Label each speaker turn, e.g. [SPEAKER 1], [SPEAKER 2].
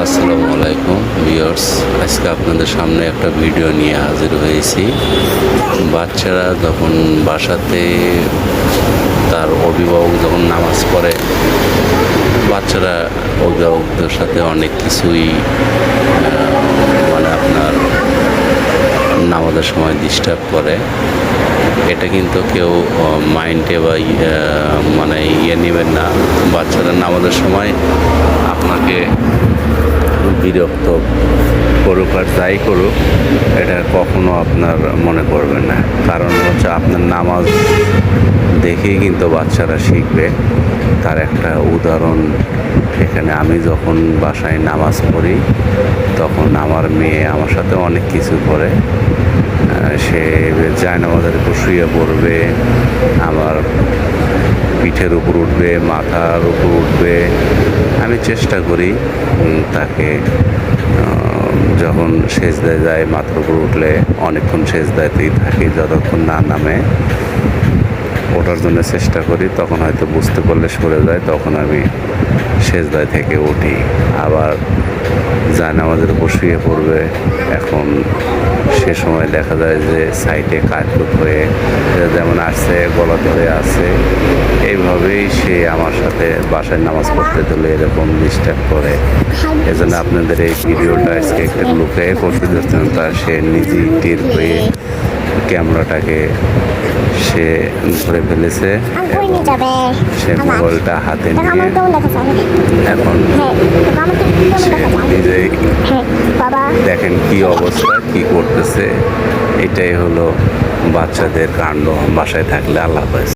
[SPEAKER 1] আসসালামু আলাইকুম ভিউয়ার্স, আজকে আপনাদের সামনে একটা ভিডিও নিয়ে হাজির হয়েছি। বাচ্চারা যখন বাসাতে তার অভিভাবক যখন নামাজ পড়ে, বাচ্চারা অভিভাবকদের সাথে অনেক কিছুই আপনার নামাজের সময় ডিস্টার্ব করে। এটা কিন্তু কেউ মাইন্ডে বা নেবেন না। বাচ্চারা নামাজের সময় আপনাকে বিরক্ত করুক আর যাই করুক, এটা কখনো আপনার মনে করবেন না। কারণ হচ্ছে আপনার নামাজ দেখেই কিন্তু বাচ্চারা শিখবে। তার একটা উদাহরণ এখানে, আমি যখন বাসায় নামাজ পড়ি তখন আমার মেয়ে আমার সাথে অনেক কিছু করে। সে জায়নামাজের উপর শুয়ে পড়বে, আমার পিঠের উপর উঠবে, মাথার উপর উঠবে। আমি চেষ্টা করি তাকে যখন সেজদায় যায়, মাথার উপর উঠলে অনেকক্ষণ সেজদাতেই থাকি, যতক্ষণ না নামে ওঠার জন্য চেষ্টা করি। তখন হয়তো বুঝতে পারলে সরে যায়, তখন আমি সেজদায় থেকে উঠি। আবার জায়নামাজের উপর শুয়ে পড়বে, এখন সে সময় দেখা যায় যে সাইডে কাটকুট হয়ে যেমন আসছে, গলা ধরে আছে। এইভাবেই সে আমার সাথে বাসায় নামাজ পড়তে দিলে এরকম ডিস্টার্ব করে। এজন্য আপনাদের এই ভিডিওটা আজকে একটু লুকে করতে দিচ্ছেন। তা সে নিজেই টের পেয়ে ক্যামেরাটাকে সে ধরে ফেলেছে এবং সে মোবাইলটা হাতে নিয়ে এখন সে নিজেই দেখেন কি অবস্থা, কি করতেছে। এটাই হলো বাচ্চাদের কাণ্ড বাসায় থাকলে। আল্লাহ হাফেজ।